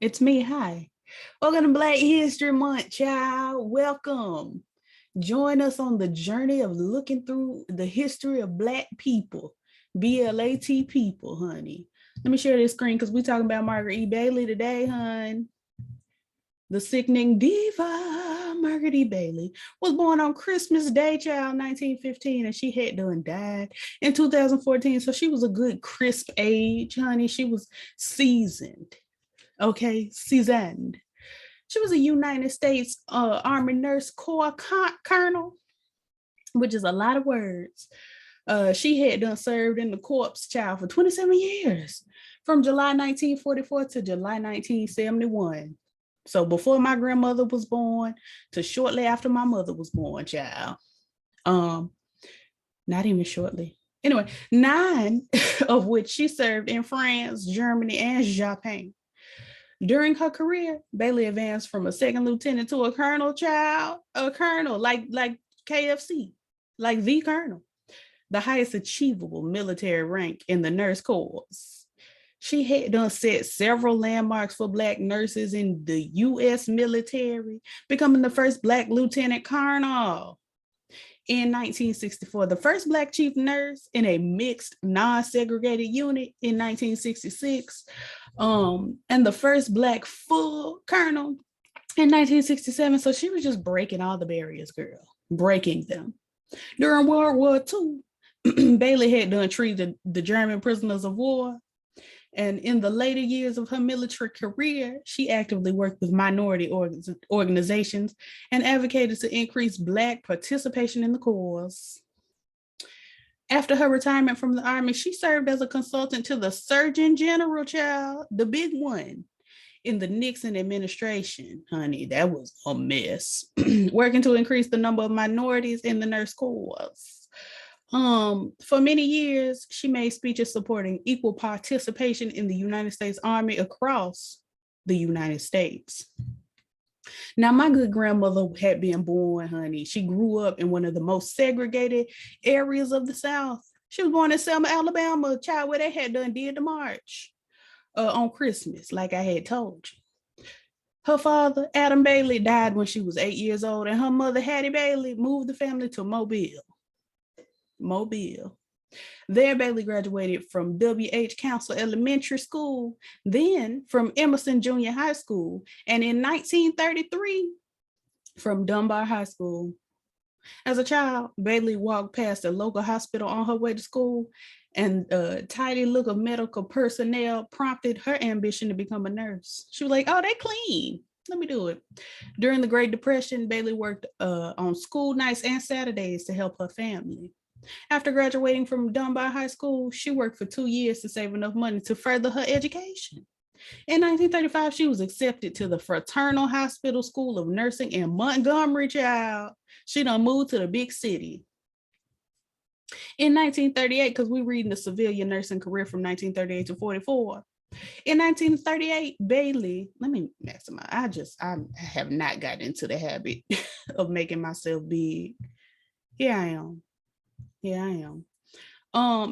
It's me. Hi. Welcome to Black History Month, child. Welcome. Join us on the journey of looking through the history of Black people, BLAT people, honey. Let me share this screen because we're talking about Margaret E. Bailey today, hon. The sickening diva, Margaret E. Bailey, was born on Christmas Day, child, 1915, and she had done died in 2014. So she was a good crisp age, honey. She was seasoned. Okay, seasoned. She was a United States Army Nurse Corps colonel, which is a lot of words. She had done served in the Corps, child, for 27 years, from July 1944 to July 1971. So before my grandmother was born to shortly after my mother was born, child. Not even shortly. Anyway, 9 of which she served in France, Germany, and Japan. During her career, Bailey advanced from a second lieutenant to a colonel, child, a colonel, like KFC, like the colonel, the highest achievable military rank in the nurse corps. She had done set several landmarks for Black nurses in the U.S. military, becoming the first Black lieutenant colonel. In 1964, the first Black chief nurse in a mixed, non-segregated unit in 1966, and the first Black full colonel in 1967. So she was just breaking all the barriers, girl, breaking them. During World War II, Bailey had done treated the German prisoners of war. And in the later years of her military career, she actively worked with minority organizations and advocated to increase Black participation in the cause. After her retirement from the Army, she served as a consultant to the Surgeon General, child, the big one, in the Nixon administration. Honey, that was a mess. Working to increase the number of minorities in the nurse corps. For many years, she made speeches supporting equal participation in the United States Army across the United States. Now, my good grandmother had been born, honey. She grew up in one of the most segregated areas of the South. She was born in Selma, Alabama, child, where they had done did the march on Christmas, like I had told you. Her father, Adam Bailey, died when she was 8 years old, and her mother, Hattie Bailey, moved the family to Mobile. There, Bailey graduated from W.H. Council Elementary School, then from Emerson Junior High School, and in 1933, from Dunbar High School. As a child, Bailey walked past a local hospital on her way to school, and the tidy look of medical personnel prompted her ambition to become a nurse. She was like, oh, they clean. Let me do it. During the Great Depression, Bailey worked on school nights and Saturdays to help her family. After graduating from Dunbar High School, she worked for 2 years to save enough money to further her education. In 1935, she was accepted to the Fraternal Hospital School of Nursing in Montgomery, child. She done moved to the big city. In 1938, because we're reading the civilian nursing career from 1938 to 44. In 1938, Bailey, let me maximize. I have not gotten into the habit of making myself big. Here I am.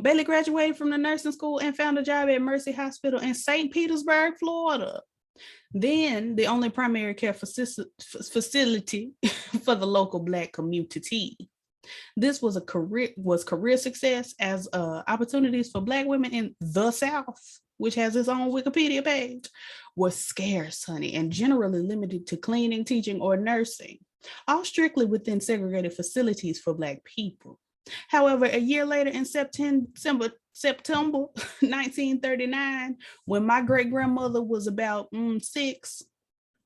Bailey graduated from the nursing school and found a job at Mercy Hospital in St. Petersburg, Florida. Then the only primary care facility for the local Black community. This was career success as opportunities for Black women in the South, which has its own Wikipedia page, was scarce, honey, and generally limited to cleaning, teaching, or nursing, all strictly within segregated facilities for Black people. However, a year later in September 1939, when my great grandmother was about 6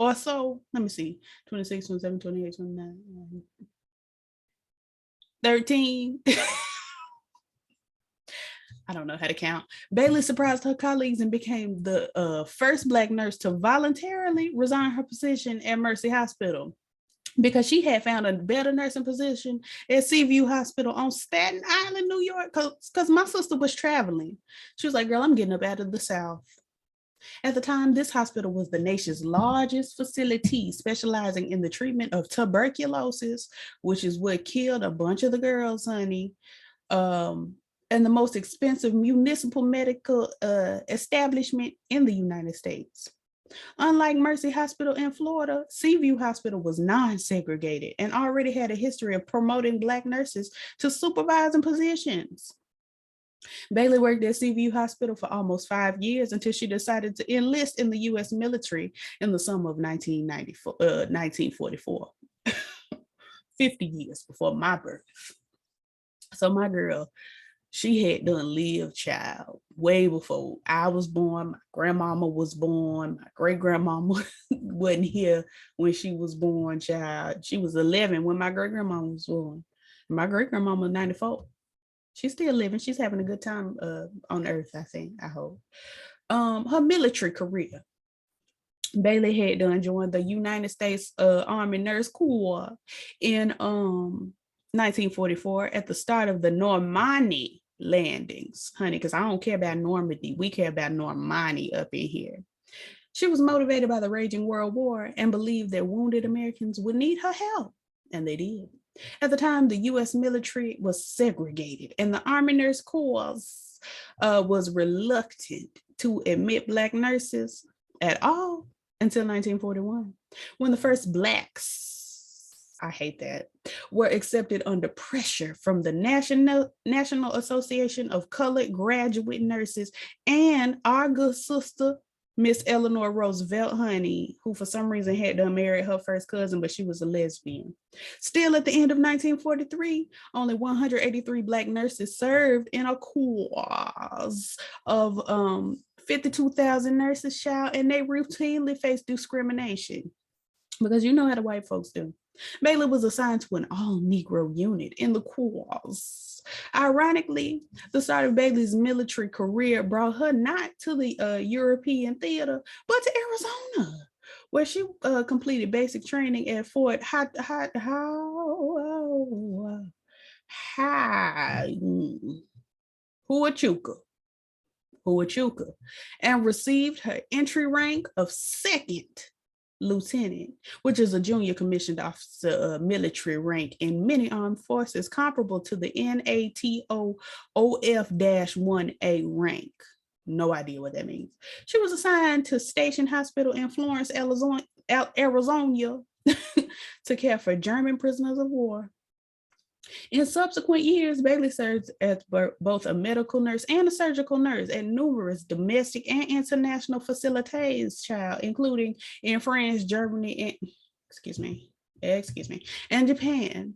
or so, let me see, 26, 27, 28, 29, 13. I don't know how to count. Bailey surprised her colleagues and became the first Black nurse to voluntarily resign her position at Mercy Hospital, because she had found a better nursing position at Seaview Hospital on Staten Island, New York, because my sister was traveling. She was like, girl, I'm getting up out of the South. At the time, this hospital was the nation's largest facility specializing in the treatment of tuberculosis, which is what killed a bunch of the girls, honey, and the most expensive municipal medical establishment in the United States. Unlike Mercy Hospital in Florida, Seaview Hospital was non-segregated and already had a history of promoting Black nurses to supervising positions. Bailey worked at Seaview Hospital for almost 5 years until she decided to enlist in the U.S. military in the summer of 1944, 50 years before my birth. So my girl, she had done lived, child, way before I was born. My grandmama was born. My great grandmama wasn't here when she was born, child. She was 11 when my great grandmama was born. My great grandmama was 94. She's still living. She's having a good time on earth, I think, I hope. Her military career. Bailey had done joined the United States Army Nurse Corps in 1944 at the start of the Normandy landings, honey, because I don't care about Normandy. We care about Normandy up in here. She was motivated by the raging World War and believed that wounded Americans would need her help, and they did. At the time, the U.S. military was segregated, and the Army Nurse Corps was reluctant to admit Black nurses at all until 1941, when the first Blacks, I hate that, were accepted under pressure from the National Association of Colored Graduate Nurses and our good sister, Miss Eleanor Roosevelt, honey, who for some reason had to marry her first cousin, but she was a lesbian. Still, at the end of 1943, only 183 Black nurses served in a corps of 52,000 nurses, child, and they routinely faced discrimination because you know how the white folks do. Bailey was assigned to an all-Negro unit in the Corps. Ironically, the start of Bailey's military career brought her not to the European theater, but to Arizona, where she completed basic training at Fort Huachuca, and received her entry rank of second lieutenant, which is a junior commissioned officer military rank in many armed forces, comparable to the NATO OF-1A rank. No idea what that means. She was assigned to Station Hospital in Florence, Arizona, to care for German prisoners of war. In subsequent years, Bailey served as both a medical nurse and a surgical nurse at numerous domestic and international facilities, child, including in France, Germany, and Japan.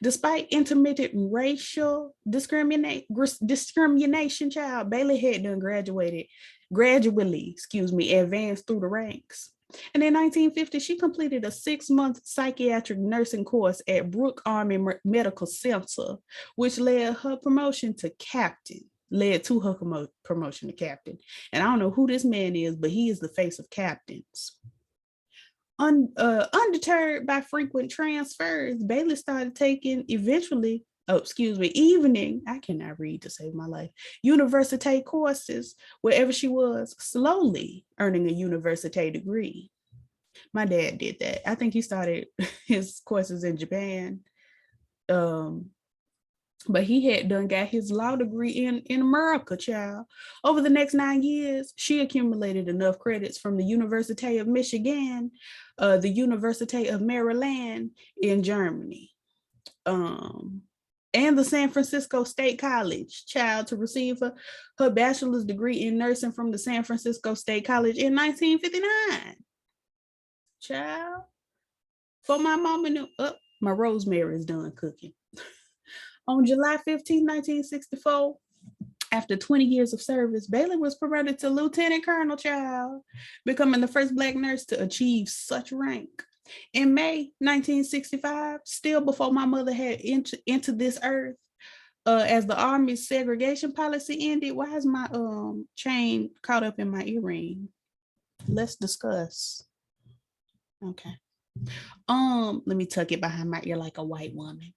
Despite intermittent racial discrimination, child, Bailey had done gradually, advanced through the ranks. And in 1950, she completed a 6-month psychiatric nursing course at Brooke Army Medical Center, which led to her promotion to captain. And I don't know who this man is, but he is the face of captains. Undeterred by frequent transfers, Bailey started taking evening, I cannot read to save my life, university courses wherever she was, slowly earning a university degree. My dad did that. I think he started his courses in Japan. But he had got his law degree in America, child. Over the next 9 years, she accumulated enough credits from the University of Michigan, the University of Maryland in Germany, and the San Francisco State College, child, to receive her bachelor's degree in nursing from the San Francisco State College in 1959. Child, for my mama knew, my rosemary is done cooking. On July 15, 1964, after 20 years of service, Bailey was promoted to Lieutenant Colonel, child, becoming the first Black nurse to achieve such rank. In May 1965, still before my mother had entered this earth, as the Army's segregation policy ended. Why is my chain caught up in my earring? Let's discuss. Okay. Let me tuck it behind my ear like a white woman.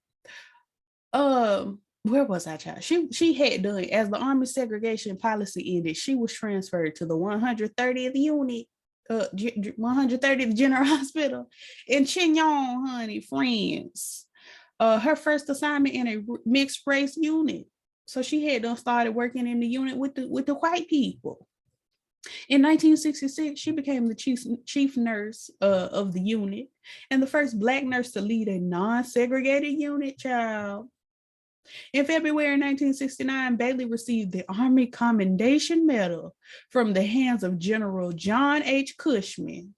Where was I, child? She had done, as the Army segregation policy ended, she was transferred to the 130th unit, 130th General Hospital in Chignon, honey, France. Her first assignment in a mixed race unit. So she had done started working in the unit with the white people. In 1966, she became the chief nurse of the unit and the first Black nurse to lead a non-segregated unit, child. In February 1969, Bailey received the Army Commendation Medal from the hands of General John H. Cushman,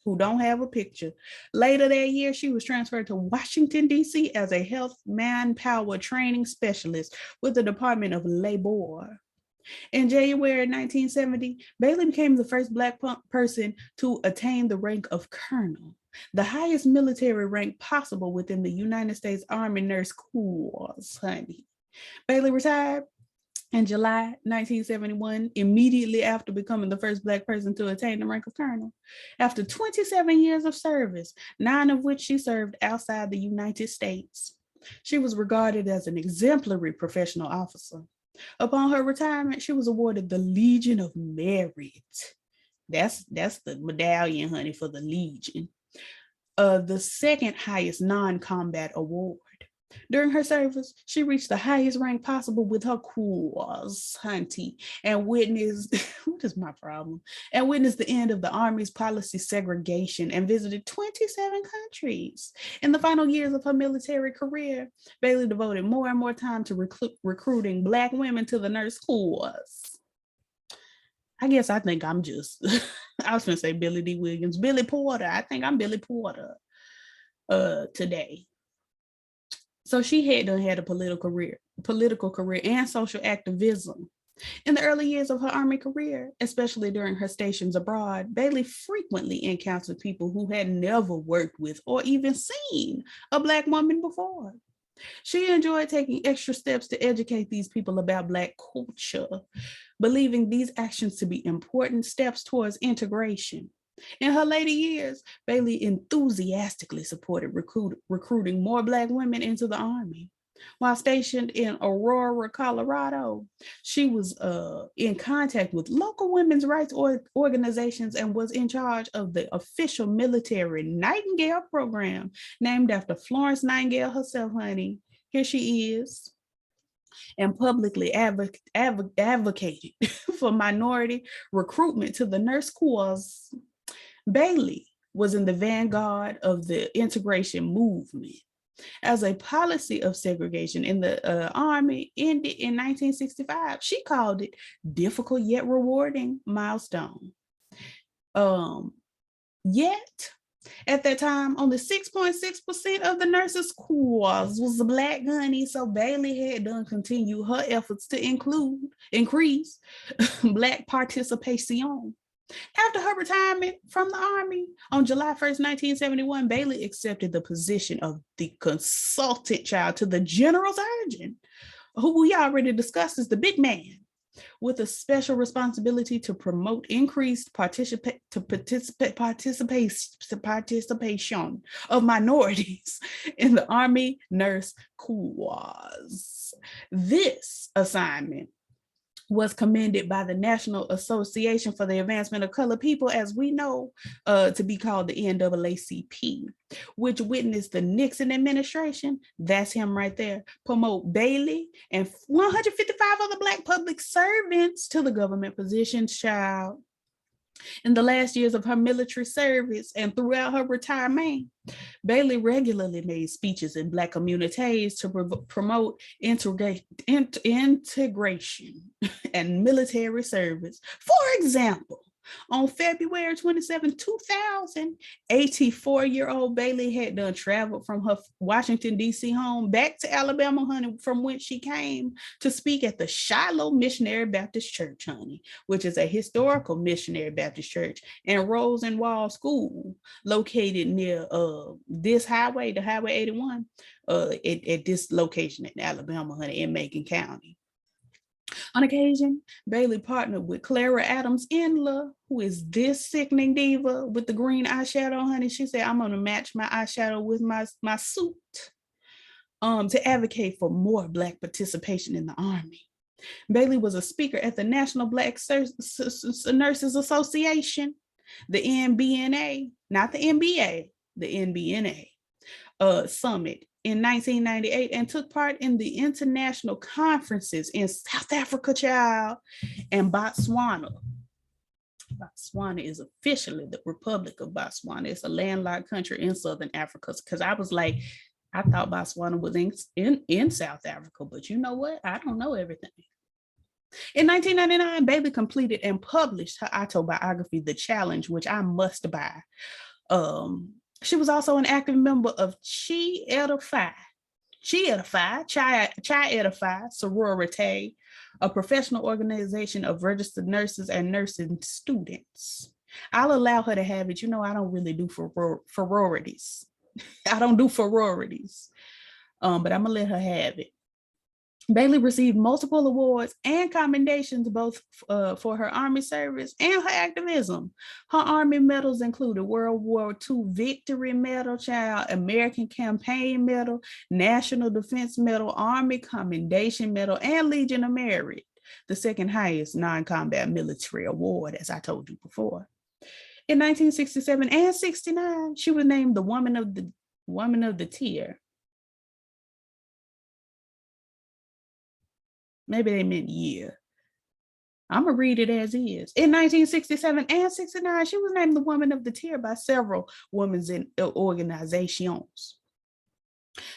who don't have a picture. Later that year, she was transferred to Washington, D.C. as a health manpower training specialist with the Department of Labor. In January 1970, Bailey became the first Black person to attain the rank of colonel, the highest military rank possible within the United States Army Nurse Corps, honey. Bailey retired in July 1971, immediately after becoming the first Black person to attain the rank of colonel. After 27 years of service, 9 of which she served outside the United States, she was regarded as an exemplary professional officer. Upon her retirement, she was awarded the Legion of Merit. That's the medallion, honey, for the Legion. The second highest non-combat award. During her service, she reached the highest rank possible with her corps, hunty, and witnessed, what is my problem? And witnessed the end of the Army's policy segregation and visited 27 countries. In the final years of her military career, Bailey devoted more and more time to recruiting Black women to the nurse corps. I think I'm just, I was gonna say Billy D. Williams, Billy Porter. I think I'm Billy Porter today. So she had a political career and social activism. In the early years of her Army career, especially during her stations abroad, Bailey frequently encountered people who had never worked with or even seen a Black woman before. She enjoyed taking extra steps to educate these people about Black culture, believing these actions to be important steps towards integration. In her later years, Bailey enthusiastically supported recruiting more Black women into the Army. While stationed in Aurora, Colorado, she was in contact with local women's rights organizations and was in charge of the official military Nightingale program, named after Florence Nightingale herself, honey. Here she is. And publicly advocated for minority recruitment to the nurse corps. Bailey was in the vanguard of the integration movement. As a policy of segregation in the Army ended in 1965, she called it difficult yet rewarding milestone. Yet, at that time, only 6.6% of the nurses' corps was Black, honey. So Bailey had done continue her efforts to increase Black participation. After her retirement from the Army on July 1st, 1971, Bailey accepted the position of the consultant child to the general surgeon, who we already discussed as the big man, with a special responsibility to promote increased participation of minorities in the Army Nurse Corps. This assignment was commended by the National Association for the Advancement of Colored People, as we know, to be called the NAACP, which witnessed the Nixon administration, that's him right there, promote Bailey and 155 other Black public servants to the government positions, child. In the last years of her military service and throughout her retirement, Bailey regularly made speeches in Black communities to promote integration and military service. For example, on February 27, 2000, 84-year-old Bailey had done traveled from her Washington, D.C. home back to Alabama, honey, from whence she came to speak at the Shiloh Missionary Baptist Church, honey, which is a historical missionary Baptist church, and Rosenwald School, located near this highway, the Highway 81, at this location in Alabama, honey, in Macon County. On occasion, Bailey partnered with Clara Adams Inler, who is this sickening diva with the green eyeshadow, honey. She said, I'm going to match my eyeshadow with my suit to advocate for more Black participation in the Army. Bailey was a speaker at the National Black Nurses Association, the NBNA, not the NBA, the NBNA summit in 1998, and took part in the international conferences in South Africa, child, and Botswana. Botswana is officially the Republic of Botswana. It's a landlocked country in Southern Africa. Because I was like, I thought Botswana was in South Africa, but you know what? I don't know everything. In 1999, Bailey completed and published her autobiography, The Challenge, which I must buy. She was also an active member of Chi Eta Phi sorority, a professional organization of registered nurses and nursing students. I'll allow her to have it. You know, I don't really do sororities. I don't do sororities, but I'm gonna let her have it. Bailey received multiple awards and commendations both for her Army service and her activism. Her Army medals included World War II Victory Medal, American Campaign Medal, National Defense Medal, Army Commendation Medal, and Legion of Merit, the second highest non-combat military award, as I told you before. In 1967 and 69, she was named the Woman of the Tier. Maybe they meant year. I'm going to read it as is. In 1967 and 69, she was named the Woman of the Tier by several women's organizations.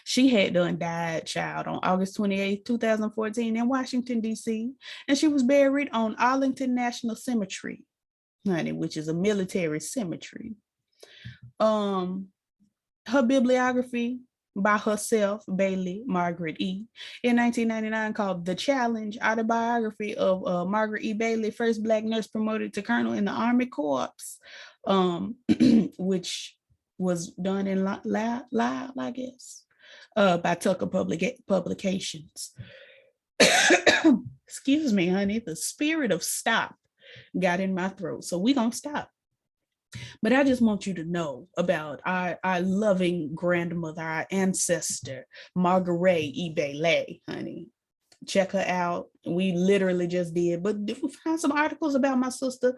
She had died, child, on August 28, 2014 in Washington, D.C., and she was buried on Arlington National Cemetery, honey, which is a military cemetery. Her bibliography by herself, Bailey, Margaret E, in 1999 called The Challenge, autobiography of Margaret E. Bailey, first Black nurse promoted to colonel in the Army Corps, which was done in live, I guess, by Tucker Publications. Excuse me, honey, the spirit of stop got in my throat, so we're gonna stop. But I just want you to know about our loving grandmother, our ancestor, Margaret E Bailey, honey. Check her out. We literally just did, but find some articles about my sister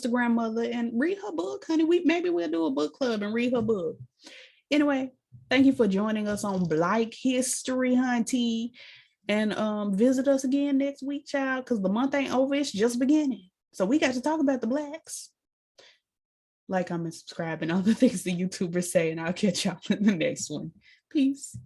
grandmother, and read her book, honey. Maybe we'll do a book club and read her book. Anyway, thank you for joining us on Black History, hunty. And visit us again next week, child, because the month ain't over, it's just beginning. So we got to talk about the Blacks. Like, comment, subscribe, and all the things the YouTubers say, and I'll catch y'all in the next one. Peace.